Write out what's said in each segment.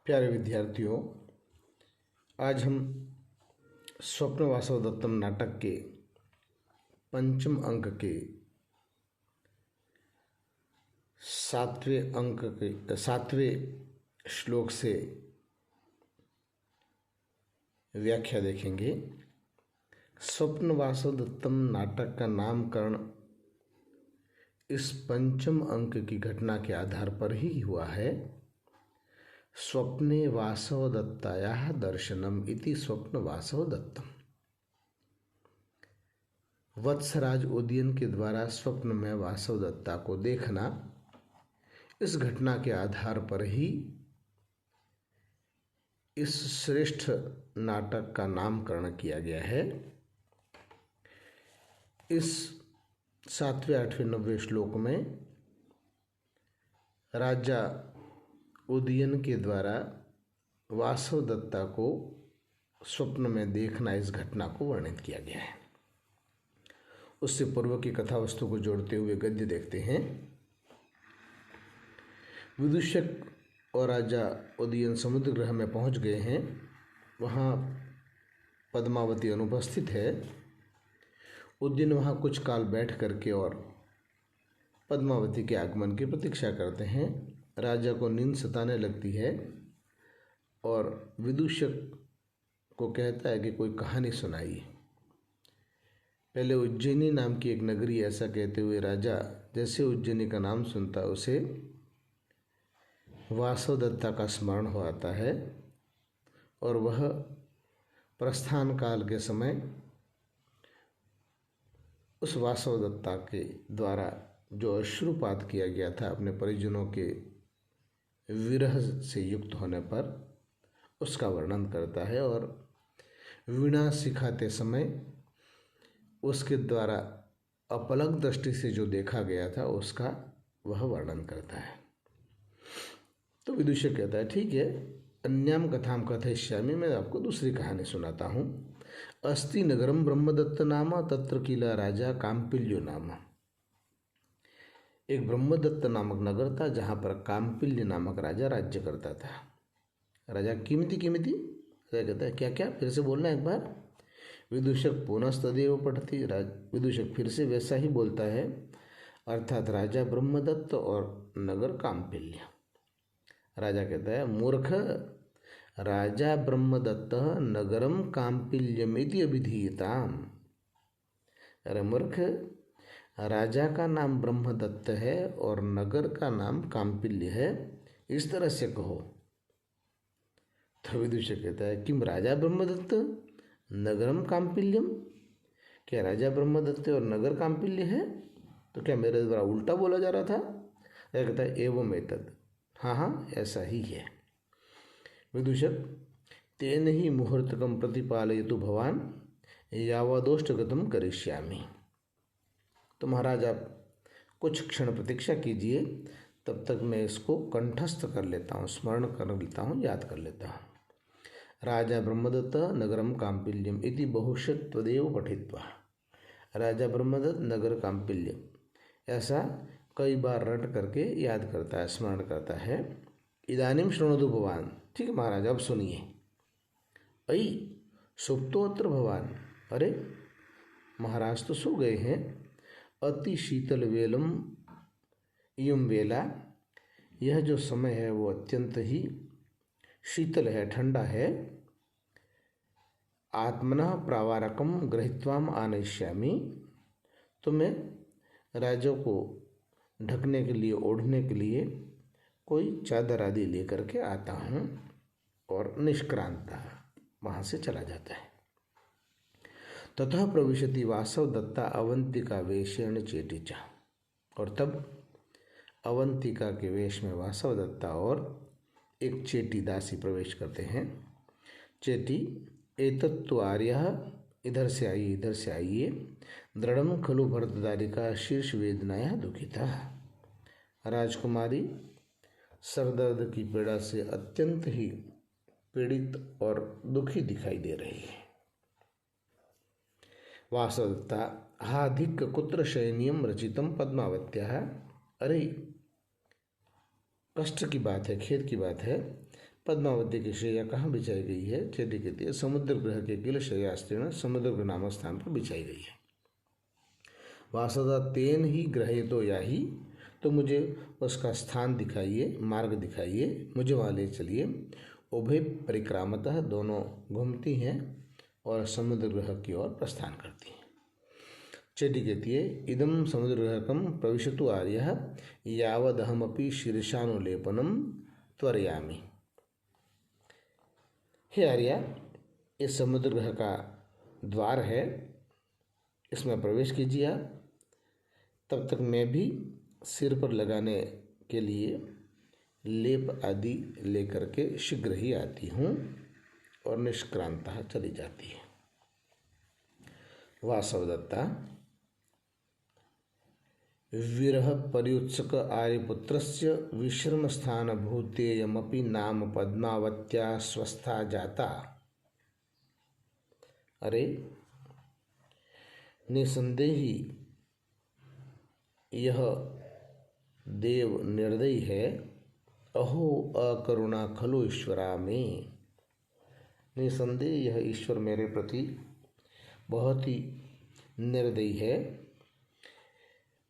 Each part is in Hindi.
प्यारे विद्यार्थियों, आज हम स्वप्न वासवदत्तम नाटक के पंचम अंक के सातवें श्लोक से व्याख्या देखेंगे। स्वप्न वासवदत्तम नाटक का नामकरण इस पंचम अंक की घटना के आधार पर ही हुआ है। स्वप्ने वासवदत्तायाः दर्शनम इति स्वप्न वासवदत्तम। वत्सराज उदयन के द्वारा स्वप्न में वासवदत्ता को देखना, इस घटना के आधार पर ही इस श्रेष्ठ नाटक का नामकरण किया गया है। इस 7वें, 8वें, 9वें श्लोक में राजा उदयन के द्वारा वासवदत्ता को स्वप्न में देखना, इस घटना को वर्णित किया गया है। उससे पूर्व की कथा वस्तु को जोड़ते हुए गद्य देखते हैं। विदूषक और राजा उदयन समुद्र गृह में पहुंच गए हैं। वहाँ पद्मावती अनुपस्थित है। उदयन वहाँ कुछ काल बैठ करके और पद्मावती के आगमन की प्रतीक्षा करते हैं। राजा को नींद सताने लगती है और विदूषक को कहता है कि कोई कहानी सुनाइए। पहले उज्जैनी नाम की एक नगरी, ऐसा कहते हुए राजा जैसे उज्जैनी का नाम सुनता उसे वासवदत्ता का स्मरण हो आता है और वह प्रस्थान काल के समय उस वासवदत्ता के द्वारा जो अश्रुपात किया गया था अपने परिजनों के विरह से युक्त होने पर, उसका वर्णन करता है और वीणा सिखाते समय उसके द्वारा अपलक दृष्टि से जो देखा गया था उसका वह वर्णन करता है। तो विदूषक कहता है, ठीक है, अन्याम कथाम कथयिष्यामि, मैं आपको दूसरी कहानी सुनाता हूँ। अस्ति नगरम ब्रह्मदत्त नाम तत्र किला राजा काम्पिल्यो नाम। एक ब्रह्मदत्त नामक नगर था जहाँ पर काम्पिल्य नामक राजा राज्य करता था। राजा कीमती कहता है, क्या क्या, फिर से बोलना एक बार। विदूषक पुनस्तदेव पठति। विदूषक फिर से वैसा ही बोलता है, अर्थात राजा ब्रह्मदत्त और नगर काम्पिल्य। राजा कहता है, मूर्ख, राजा ब्रह्मदत्त नगरम काम्पिल्यमिति अभिधीयताम। अरे मूर्ख, राजा का नाम ब्रह्मदत्त है और नगर का नाम काम्पिल्य है, इस तरह से कहो। तो विदूषक कहता है, किम राजा ब्रह्मदत्त नगरम काम्पिल्यम, क्या राजा ब्रह्मदत्त और नगर काम्पिल्य है? तो क्या मेरे द्वारा उल्टा बोला जा रहा था? यह कहता है, एवं एतद, हाँ ऐसा ही है। विदूषक, तेन ही मुहूर्तकम प्रतिपालयतु भवान यावदोष्टगतम करिष्यामि। तो महाराज आप कुछ क्षण प्रतीक्षा कीजिए, तब तक मैं इसको कंठस्थ कर लेता हूँ, स्मरण कर लेता हूँ, याद कर लेता हूँ। राजा ब्रह्मदत्त नगरम काम्पिल्यम इति बहुशत त्वदेव पठित्वा। राजा ब्रह्मदत्त नगर काम्पिल्य, ऐसा कई बार रट करके याद करता है, स्मरण करता है। इदानीम शृणोतु भवान। ठीक है महाराज, अब सुनिए। अयि सुप्तोत्र भवान। अरे महाराज तो सो गए हैं। अति शीतल वेलम इयम वेला, यह जो समय है वो अत्यंत ही शीतल है, ठंडा है। आत्मनः प्रावारकम गृहीत्वाम आनयिष्यामि, तो मैं राजा को ढकने के लिए, ओढ़ने के लिए कोई चादर आदि लेकर के आता हूँ और निष्क्रांत वहाँ से चला जाता है। ततः प्रविशति वासवदत्ता अवंतिका वेशेण चेटीचा। और तब अवंतिका के वेश में वासवदत्ता और एक चेटी दासी प्रवेश करते हैं। चेटी, एतत्तु आर्यः, इधर से आइए, इधर से आइए। दृढ़म खलु भरतदारिका शीर्ष वेदनाया दुखिता। राजकुमारी सरदर्द की पीड़ा से अत्यंत ही पीड़ित और दुखी दिखाई दे रही है। वासवदत्ता, हाधिक कुत्र शयनियम रचितम पद्मावत्या। अरे कष्ट की बात है, खेद की बात है, पद्मावती की शैया कहाँ बिछाई गई है? चेटी कहती है समुद्र ग्रह के किल शैयास्त्रीण समुद्र ग्रह नामक स्थान पर बिछाई गई है। वासुदा तेन ही ग्रहे तो याही, तो मुझे उसका स्थान दिखाइए, मार्ग दिखाइए, मुझे वहाँ ले चलिए। उभय परिक्रामतः, दोनों घूमती हैं और समुद्र ग्रह की ओर प्रस्थान करती हैं। चेटी कहती है इदम समुद्र ग्रहकम प्रविशतु आर्यः यावदहमपि शीर्षानुलेपनम त्वरयामि। हे आर्या, इस समुद्र ग्रह का द्वार है, इसमें प्रवेश कीजिए आप। तब तक मैं भी सिर पर लगाने के लिए लेप आदि लेकर के शीघ्र ही आती हूँ और निष्क्रांता चली जाती है। वासवदत्ता विरह पर्युत्सक आर्यपुत्रस्य विश्रम स्थान भूतेयमपि नाम पद्मावत्या स्वस्था जाता। अरे निसंदेही यह देव निर्दयी है। अहो अकरुणा खलु ईश्वरा में। निसंदेह यह ईश्वर मेरे प्रति बहुत ही निर्दयी है।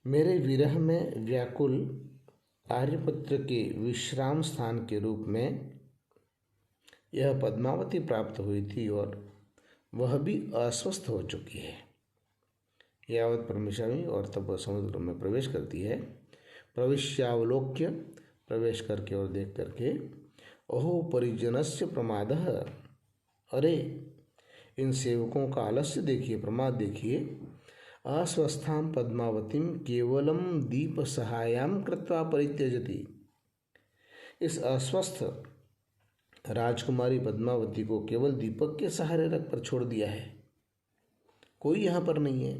मेरे विरह में व्याकुल आर्यपुत्र के विश्राम स्थान के रूप में यह पद्मावती प्राप्त हुई थी और वह भी अस्वस्थ हो चुकी है। यावत परमेशामी, और तब वह समुद्र में प्रवेश करती है। प्रविश्यावलोक्य, प्रवेश करके और देख करके, ओहो परिजनस्य प्रमादः, अरे इन सेवकों का आलस्य देखिए, प्रमाद देखिए। अस्वस्थां पद्मावतीं केवलम दीप सहायाम कृत्वा परित्यजति। इस अस्वस्थ राजकुमारी पद्मावती को केवल दीपक के सहारे रख कर छोड़ दिया है, कोई यहाँ पर नहीं है।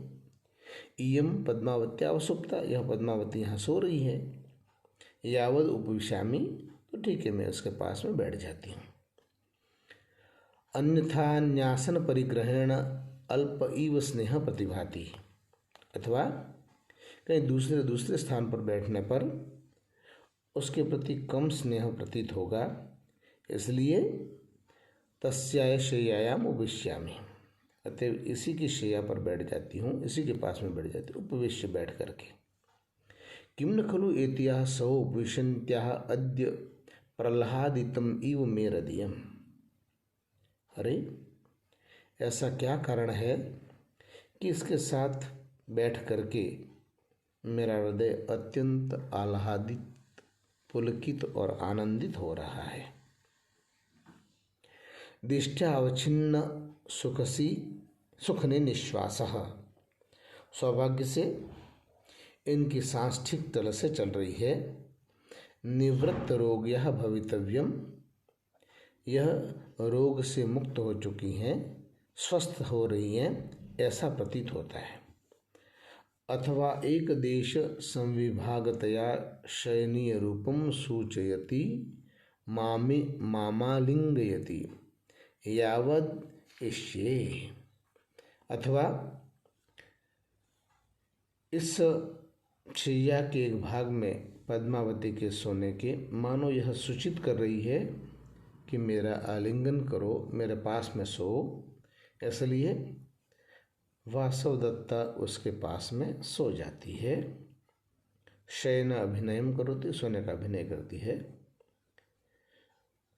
इयम पद्मावत्या सुप्ता, यह पद्मावती यहाँ सो रही है। यावद उपविशामी, तो ठीक है मैं उसके पास में बैठ जाती हूँ। अन्यथा न्यासन परिग्रहेण अल्प इव स्नेह प्रतिभाति, अथवा कहीं दूसरे स्थान पर बैठने पर उसके प्रति कम स्नेह प्रतीत होगा, इसलिए तस्याय शय्यायाम उपविश्यामि, अतएव इसी की शैया पर बैठ जाती हूँ, इसी के पास में बैठ जाती हूँ, उपविश्य बैठ करके। किम न खलु एत्याः सौ उपविशन्त्याः अद्य प्रह्लादितम इव मे हृदयम्। अरे ऐसा क्या कारण है कि इसके साथ बैठ करके मेरा हृदय अत्यंत आह्लादित, पुलकित और आनंदित हो रहा है। दिष्टा अवच्छिन्न सुखने निश्वासः, सौभाग्य से इनकी सांस ठीक तरह से चल रही है। निवृत्त रोग यह भवितव्यम, यह रोग से मुक्त हो चुकी हैं, स्वस्थ हो रही हैं, ऐसा प्रतीत होता है। अथवा एक देश संविभागतया शयनीय रूपम सूचयति मामालिंगयति यावद इष्ये। अथवा इस शैया के एक भाग में पद्मावती के सोने के मानो यह सूचित कर रही है कि मेरा आलिंगन करो, मेरे पास में सो। इसलिए वासवदत्ता उसके पास में सो जाती है। शयन अभिनयम करोति, सोने का अभिनय करती है।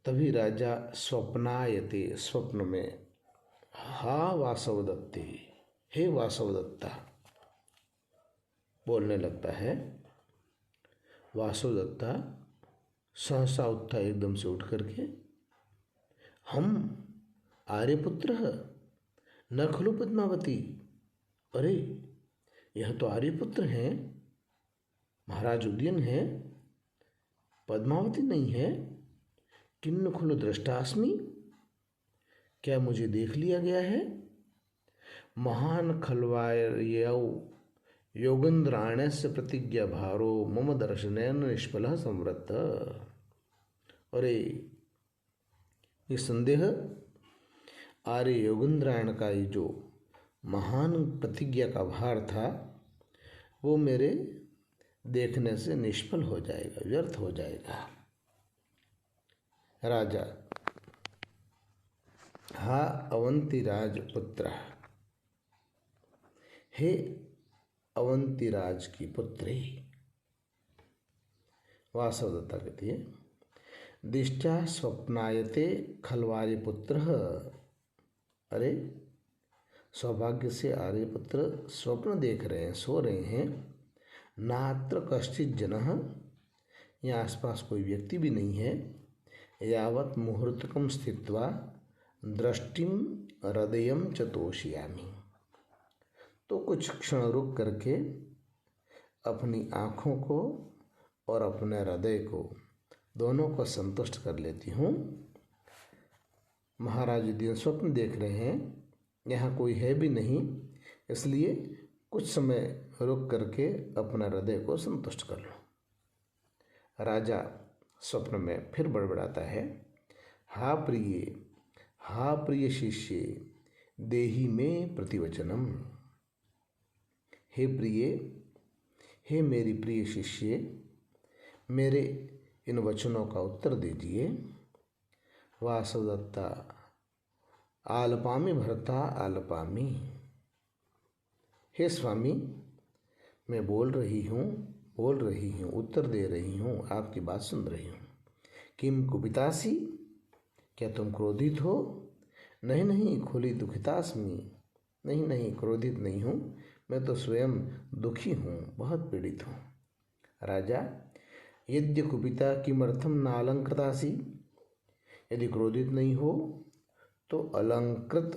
तभी राजा स्वप्नायते, स्वप्न में, हा वासवदत्ते, हे वासवदत्ता बोलने लगता है। वासवदत्ता सहसा उठा, एकदम से उठ करके, हम आर्यपुत्र न खलु पद्मावती, अरे यह तो आर्यपुत्र हैं, महाराज उदयन है, पद्मावती नहीं है। किन्न खलु दृष्टास्मि, क्या मुझे देख लिया गया है? महान खलवायौ योगेन्द्राण्यस्य प्रतिज्ञा भारो मम दर्शनेन निष्फलः संवृत्त। अरे निसंदेह आर्य योगेन्द्रायण का ये जो महान प्रतिज्ञा का भार था, वो मेरे देखने से निष्फल हो जाएगा, व्यर्थ हो जाएगा। राजा हा अवंतिराज पुत्र, हे अवंतिराज की पुत्री। वासवदत्ता कहती है दिष्टा स्वप्नायते खलवार्य पुत्र। अरे सौभाग्य से आर्यपुत्र स्वप्न देख रहे हैं, सो रहे हैं। नात्र कश्चित जनः, यहाँ आसपास कोई व्यक्ति भी नहीं है। यावत् मुहूर्तकम स्थित्वा दृष्टिम हृदयम च तोषयामि, तो कुछ क्षण रुक करके अपनी आँखों को और अपने हृदय को दोनों को संतुष्ट कर लेती हूँ। महाराज युधिष्ठिर स्वप्न देख रहे हैं, यहाँ कोई है भी नहीं, इसलिए कुछ समय रुक करके अपना हृदय को संतुष्ट कर लो। राजा स्वप्न में फिर बड़बड़ाता है, हा प्रिय शिष्य देहि में प्रतिवचनम। हे प्रिय, हे मेरी प्रिय शिष्य, मेरे इन वचनों का उत्तर दीजिए। वासवदत्ता आलपामी भरता आलपामी। हे स्वामी, मैं बोल रही हूँ, उत्तर दे रही हूँ, आपकी बात सुन रही हूँ। किम कुपितासी, क्या तुम क्रोधित हो? नहीं, खुली दुखितास्मी। नहीं, क्रोधित नहीं हूँ, मैं तो स्वयं दुखी हूँ, बहुत पीड़ित हूँ। राजा यद्य कुपिता किमर्थम न अलंकृतासी, यदि क्रोधित नहीं हो तो अलंकृत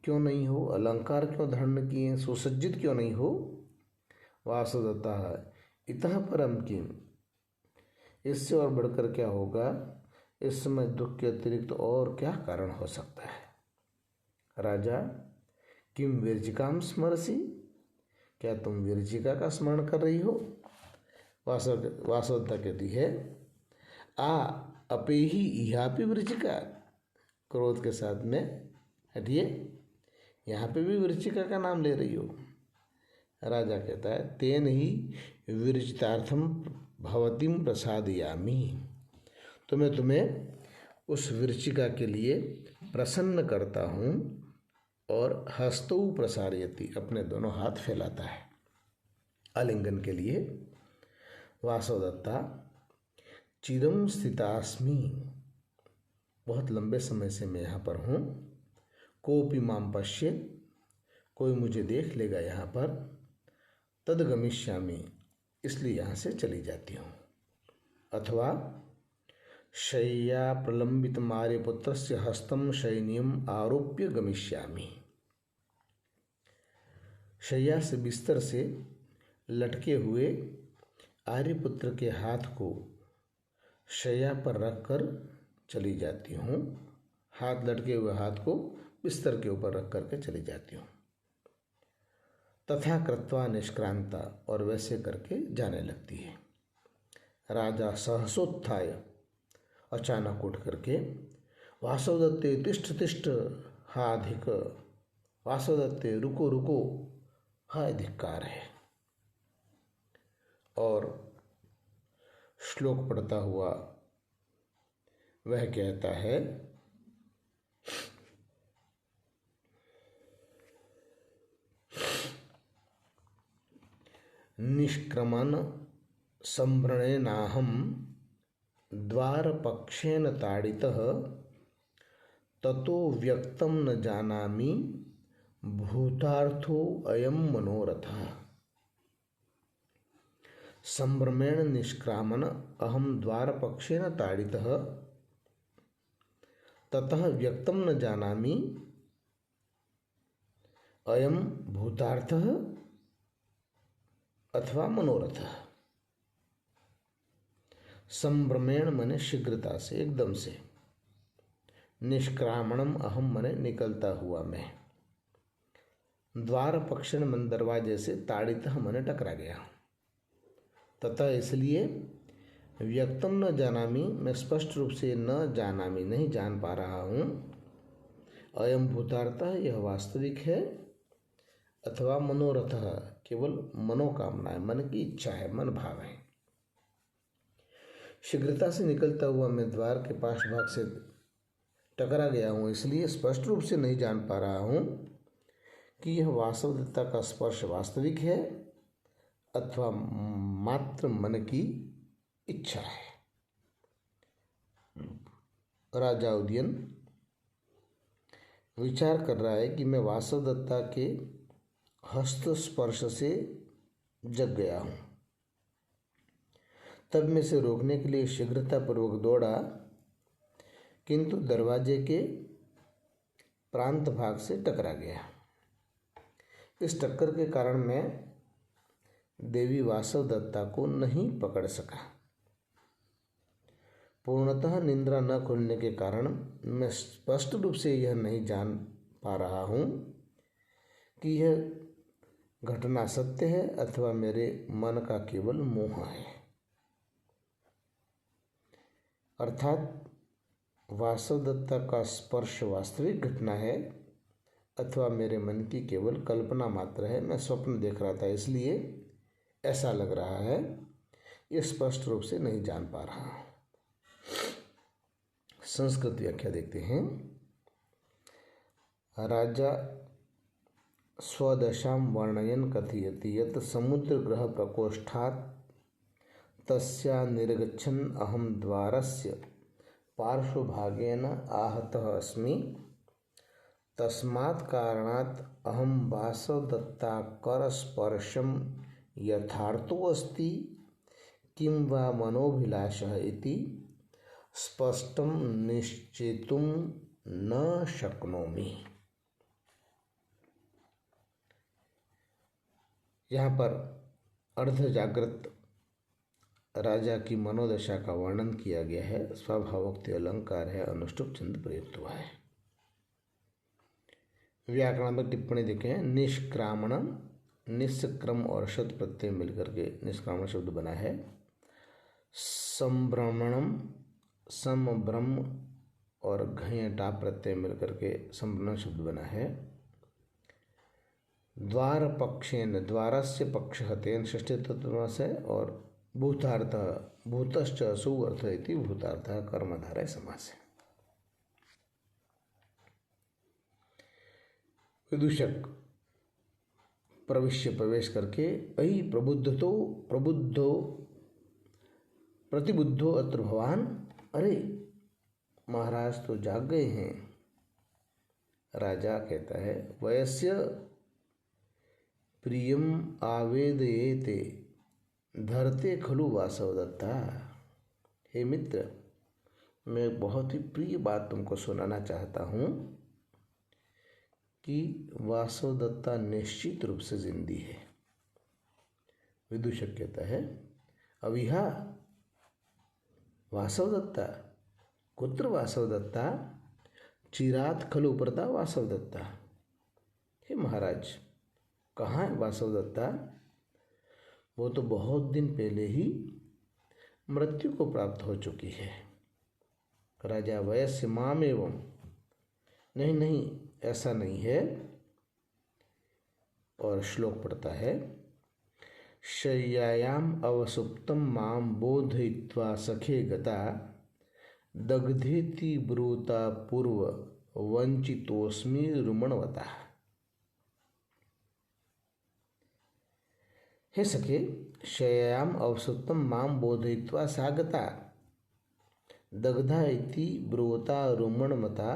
क्यों नहीं हो, अलंकार क्यों धारण किए, सुसज्जित क्यों नहीं हो? वासवदत्ता इतः परम किम, इससे और बढ़कर क्या होगा? इस समय दुख के अतिरिक्त और क्या कारण हो सकता है? राजा किम विरजिकाम स्मरसी, क्या तुम विरजिका का स्मरण कर रही हो? वासवदत्ता कहती है आ अपेही इहापि विरजिका, क्रोध के साथ में हटिए, यहाँ पे भी विरचिका का नाम ले रही हो। राजा कहता है तेन ही विरचितार्थम भवतीम प्रसादयामि, तो मैं तुम्हें उस विरचिका के लिए प्रसन्न करता हूँ। और हस्तौ प्रसारयति, अपने दोनों हाथ फैलाता है आलिंगन के लिए। वासवदत्ता चिरम स्थितास्मि, बहुत लंबे समय से मैं यहाँ पर हूँ। कोपि माम पश्येत्, कोई मुझे देख लेगा यहाँ पर। तद गमिष्यामि, इसलिए यहाँ से चली जाती हूँ। अथवा शय्या प्रलंबित आर्यपुत्रस्य हस्तम शयनीयम आरोप्य गमिष्यामि, शय्या से बिस्तर से लटके हुए आर्यपुत्र के हाथ को शय्या पर रखकर चली जाती हूँ। हाथ लटके हुए हाथ को बिस्तर के ऊपर रख करके चली जाती हूँ। तथा कृत्वा निष्क्रांता, और वैसे करके जाने लगती है। राजा सहसोत्थाय, अचानक उठ करके वासवदत्ते तिष्ठ तिष्ठ हा अधिक, वासवदत्ते रुको रुको, हा धिक्कार है। और श्लोक पढ़ता हुआ वह कहता है निष्क्रमण संभ्रणेनाहं द्वारपक्षेन ताडितः ततो व्यक्तं न जानामि भूतार्थो अयं मनोरथः। संभ्रमेण निष्क्रामन अहम द्वारपक्षेन ताडितः ततः व्यक्तं न जानामि अयं भूतार्थः अथवा मनोरथः। संभ्रमेण मने शीघ्रता से, एकदम से। निष्क्रामणम अहम मने निकलता हुआ मैं। द्वार पक्षण मन दरवाजे से, ताड़ित मने टकरा गया। तथा इसलिए व्यक्तम न जानामी, मैं स्पष्ट रूप से न जानामी, नहीं जान पा रहा हूँ। अयम भूतार्थः, यह वास्तविक है। अथवा मनोरथः, केवल मनोकामना है, मन की इच्छा है, मन भाव है। शीघ्रता से निकलता हुआ मैं द्वार के पार्श्व भाग से टकरा गया हूँ, इसलिए स्पष्ट रूप से नहीं जान पा रहा हूँ कि यह वासवदत्ता का स्पर्श वास्तविक है अथवा मात्र मन की इच्छा है। राजा उदयन विचार कर रहा है कि मैं वासवदत्ता के हस्त स्पर्श से जग गया हूँ। तब मैं इसे रोकने के लिए शीघ्रतापूर्वक दौड़ा, किंतु दरवाजे के प्रांत भाग से टकरा गया। इस टक्कर के कारण मैं देवी वासवदत्ता को नहीं पकड़ सका। पूर्णतः निंद्रा न खुलने के कारण मैं स्पष्ट रूप से यह नहीं जान पा रहा हूँ कि यह घटना सत्य है अथवा मेरे मन का केवल मोह है। अर्थात वासवदत्ता का स्पर्श वास्तविक घटना है अथवा मेरे मन की केवल कल्पना मात्र है। मैं स्वप्न देख रहा था, इसलिए ऐसा लग रहा है। ये स्पष्ट रूप से नहीं जान पा रहा। संस्कृत व्याख्या देखते हैं। राजा स्वदशां वर्णयन् कथयति यत् समुद्रग्रह प्रकोष्ठात् तस्या निर्गच्छन् अहं द्वारस्य पार्श्वभागेन आहतः अस्मि। तस्मात् कारणात् अहं वासवदत्ताकरस्पर्शं यथार्थोऽस्ति किं वा मनोभिलाषः इति स्पष्टं निश्चेतुं न शक्नोमि। यहाँ पर अर्ध जागृत राजा की मनोदशा का वर्णन किया गया है। स्वभावोक्ति अलंकार है, अनुष्टुप छंद प्रयुक्त हुआ है। व्याकरणात्मक टिप्पणी देखें। निष्क्रामण, निष्क्रम और शत प्रत्यय मिलकर के निष्क्रामण शब्द बना है। संभ्रमणम, समब्रह्म और घय टाप प्रत्यय मिलकर के संभ्रमण शब्द बना है। द्वार पक्षेन, द्वारस्य पक्षः तेन षष्ठी तत्व से। और भूतार्थ, भूतश्च असु अर्थ इति भूतार्थ कर्मधारय समास है। विदूषक प्रविश्य, प्रवेश करके अयि प्रबुद्धो प्रतिबुद्धो अत्र भवान। अरे महाराज तो जाग गए हैं। राजा कहता है वयस्य प्रियम आवेदयेते धरते खलु वासवदत्ता। हे मित्र, मैं बहुत ही प्रिय बात तुमको सुनाना चाहता हूँ कि वासवदत्ता निश्चित रूप से जिंदी है। विदूषक कहता है अविहा वासवदत्ता, कुत्र वासवदत्ता, चिरात खलु प्रता वासवदत्ता। हे महाराज, कहाँ है वासवदत्ता? वो तो बहुत दिन पहले ही मृत्यु को प्राप्त हो चुकी है। राजा वयस्य माम एवं, नहीं नहीं ऐसा नहीं है। और श्लोक पढ़ता है शय्यायाम अवसुप्तम माम बोधयित्वा सखे गता दग्धेति ब्रूता पूर्व वंचितोस्मि रुमणवता। हे सखे, शय्यायाम अवसुप्तम माम बोधयित्वा सा गता दग्धा इति ब्रूता रुमणमता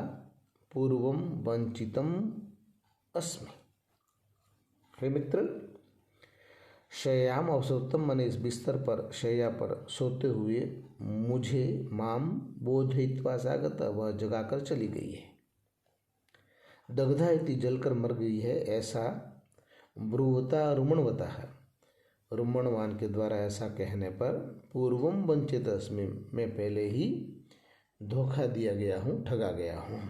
पूर्वम वंचितम अस्मि। हे मित्र, शय्याम अवसुप्तम माने इस बिस्तर पर, शैया पर सोते हुए मुझे माम बोधयित्वा सा गता, वह जगाकर चली गई है। दग्धा इति जलकर मर गई है, ऐसा ब्रूवता रुमणवता है, रुमणवान के द्वारा ऐसा कहने पर पूर्वम वंचित अस्मि, मैं पहले ही धोखा दिया गया हूँ, ठगा गया हूँ।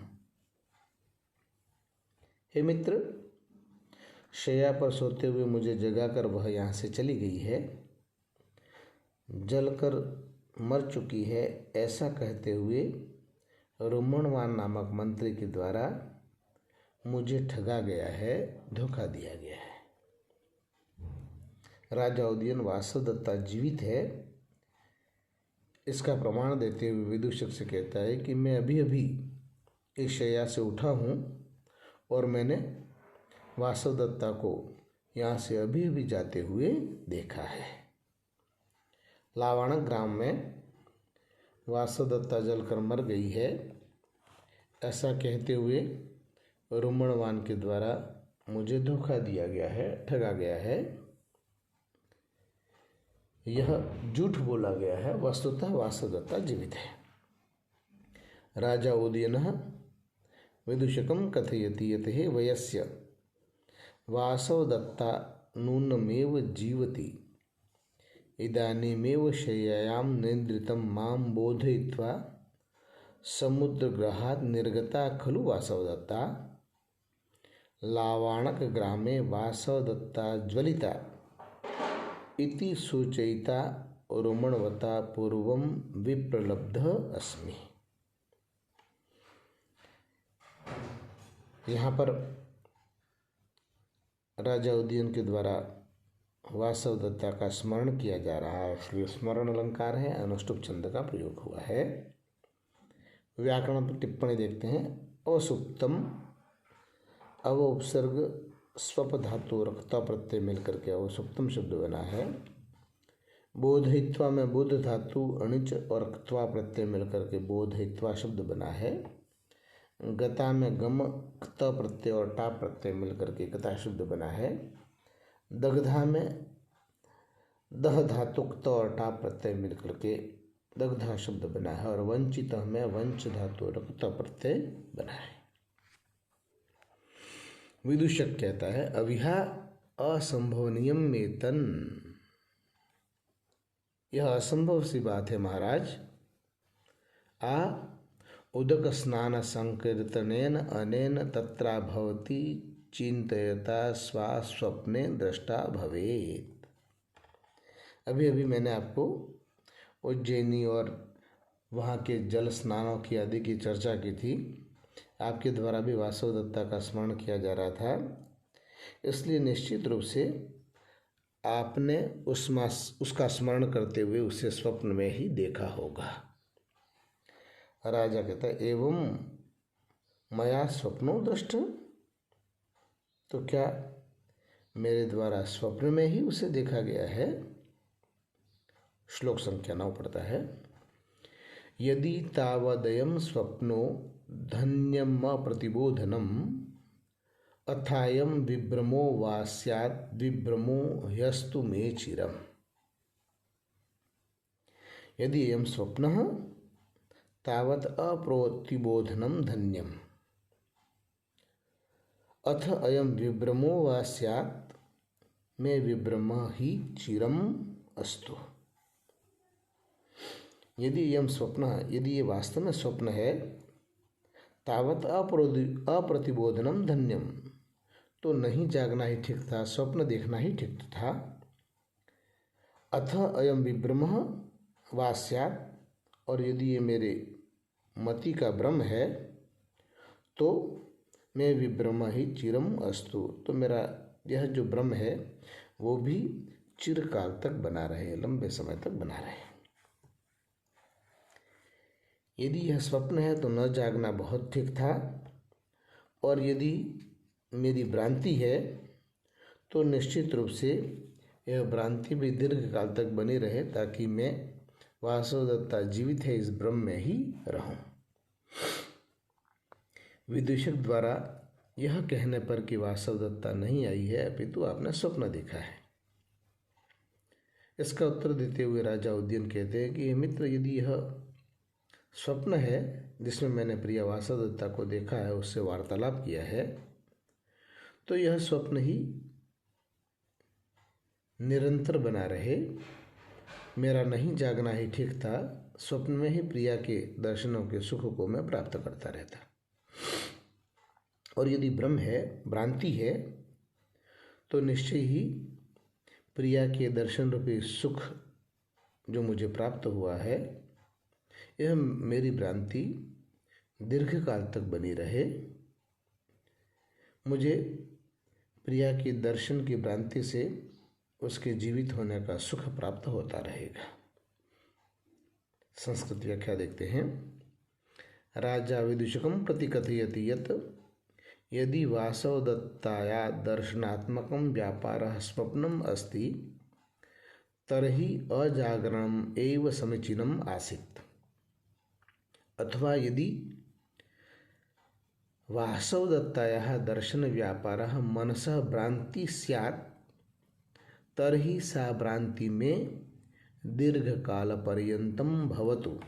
हे मित्र, शैया पर सोते हुए मुझे जगाकर वह यहाँ से चली गई है, जलकर मर चुकी है, ऐसा कहते हुए रुमणवान नामक मंत्री के द्वारा मुझे ठगा गया है, धोखा दिया गया है। राजा उदयन वासवदत्ता जीवित है, इसका प्रमाण देते हुए विदूषक से कहता है कि मैं अभी अभी इस शैया से उठा हूँ और मैंने वासवदत्ता को यहाँ से अभी अभी जाते हुए देखा है। लावाणक ग्राम में वासवदत्ता जलकर मर गई है, ऐसा कहते हुए रुमणवान के द्वारा मुझे धोखा दिया गया है, ठगा गया है, यह झूठ बोला गया है। वस्तुतः वासवदत्ता जीवित है। राजा उदयनः विदूषकं कथयति यत् हे वयस्य वासवदत्ता नूनमेव जीवति, इदानीमेव शय्यायां निद्रितं मां बोधयित्वा समुद्रगृहात् निर्गता खलु वासवदत्ता। लावाणक ग्रामे वासवदत्ता ज्वलिता इति सूचयिता रुमणवता पूर्वं विप्रलब्धः अस्मि। यहाँ पर राजा उदयन के द्वारा वासवदत्ता का स्मरण किया जा रहा है, इसलिए स्मरण अलंकार है, अनुष्टुप छंद का प्रयोग हुआ है। व्याकरण पर टिप्पणी देखते हैं। असुप्तम अव उपसर्ग स्वप धातु रक्ता प्रत्यय मिलकर के अवसुप्तम शब्द बना है। बोधयित्वा में बुध धातु अणिच और क्त्वा प्रत्यय मिलकर के बोधयित्वा शब्द बना है। गता में गम क्त प्रत्यय और टा प्रत्यय मिलकर के गता शब्द बना है। दग्धा में दह धातु क्त और टा प्रत्यय मिलकर के दग्धा शब्द बना है। और वंचित में वंच धातु और क्त प्रत्यय बना है। विदूषक कहता है अविहा असंभवनीयम में तन, यह असंभव सी बात है महाराज। आ उदक स्नान संकीर्तनेन अनेन तत्रा भवति चिंतयता स्वा स्वप्ने दृष्टा भवेत। अभी अभी मैंने आपको उज्जैनी और वहाँ के जल स्नानों की आदि की चर्चा की थी। आपके द्वारा भी वासवदत्ता का स्मरण किया जा रहा था, इसलिए निश्चित रूप से आपने उसका स्मरण करते हुए उसे स्वप्न में ही देखा होगा। राजा कहता है एवं मया स्वप्नो दृष्ट, तो क्या मेरे द्वारा स्वप्न में ही उसे देखा गया है। श्लोक संख्या 9 पढ़ता है। यदि तावदयं स्वप्नो धन्यम प्रतिबोधनम अथायं विभ्रमो वा स्यात् विभ्रमो ह्यस्तु मे चिरम्। यदि अयं स्वप्नः तावत् अप्रतिबोधनं धन्यम् अथ अयं विभ्रमो वा स्यात् मे विभ्रम ही चिरम अस्तु। यदि यम स्वप्न, यदि ये वास्तव में स्वप्न है, तावत अप्रतिबोधनम धन्यम, तो नहीं जागना ही ठीक था, स्वप्न देखना ही ठीक था। अथ अयम विभ्रमः वा स्यात्, और यदि ये मेरे मति का भ्रम है तो मैं विभ्रम ही चिरम अस्तु, तो मेरा यह जो भ्रम है वो भी चिरकाल तक बना रहे, लंबे समय तक बना रहे। यदि यह स्वप्न है तो न जागना बहुत ठीक था, और यदि मेरी भ्रांति है तो निश्चित रूप से यह भ्रांति भी दीर्घ काल तक बनी रहे, ताकि मैं वासवदत्ता जीवित है इस भ्रम में ही रहूं। विदूषक द्वारा यह कहने पर कि वासवदत्ता नहीं आई है, अपितु आपने स्वप्न देखा है, इसका उत्तर देते हुए राजा उदयन कहते हैं कि मित्र, यदि यह स्वप्न है जिसमें मैंने प्रिया वासवदत्ता को देखा है, उससे वार्तालाप किया है, तो यह स्वप्न ही निरंतर बना रहे। मेरा नहीं जागना ही ठीक था, स्वप्न में ही प्रिया के दर्शनों के सुख को मैं प्राप्त करता रहता। और यदि भ्रम है, भ्रांति है, तो निश्चय ही प्रिया के दर्शन रूपी सुख जो मुझे प्राप्त हुआ है, यह मेरी भ्रांति दीर्घकाल तक बनी रहे। मुझे प्रिया के दर्शन की भ्रांति से उसके जीवित होने का सुख प्राप्त होता रहेगा। संस्कृत व्याख्या देखते हैं। राजा विदूषकं प्रति कथयति यत् यदि वासवदत्ताया दर्शनात्मकं व्यापारः स्वप्नम् अस्ति तर्हि अजागरणम् एव समीचीनम् आसीत्। अथवा यदि वासवदत्तायाः दर्शनव्यापारः मनसः भ्रान्तिः स्यात् तर्हि सा भ्रान्ति में दीर्घकालपर्यन्तं भवतु।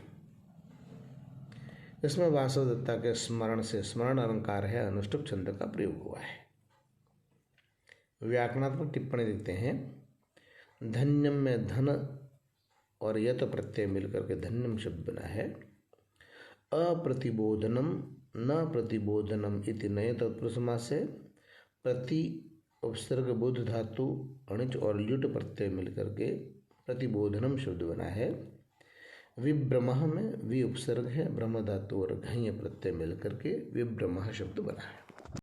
इसमें वासवदत्ता के स्मरण से स्मरण अलंकार है, अनुष्टुप छंद का प्रयोग हुआ है। व्याकरणात्मक टिप्पणी देखते हैं। धन्यम में धन और यत प्रत्यय मिलकर के धन्यम शब्द बना है। अप्रतिबोधनम न प्रतिबोधनम इति नए तत्पुरुष समास से प्रति उपसर्ग बुध धातु अणिच और ल्युट प्रत्यय मिलकर के प्रतिबोधनम शब्द बना है। विभ्रमः में वि उपसर्ग है, ब्रह्म धातु और घञ प्रत्यय मिलकर के विभ्रमः शब्द बना है।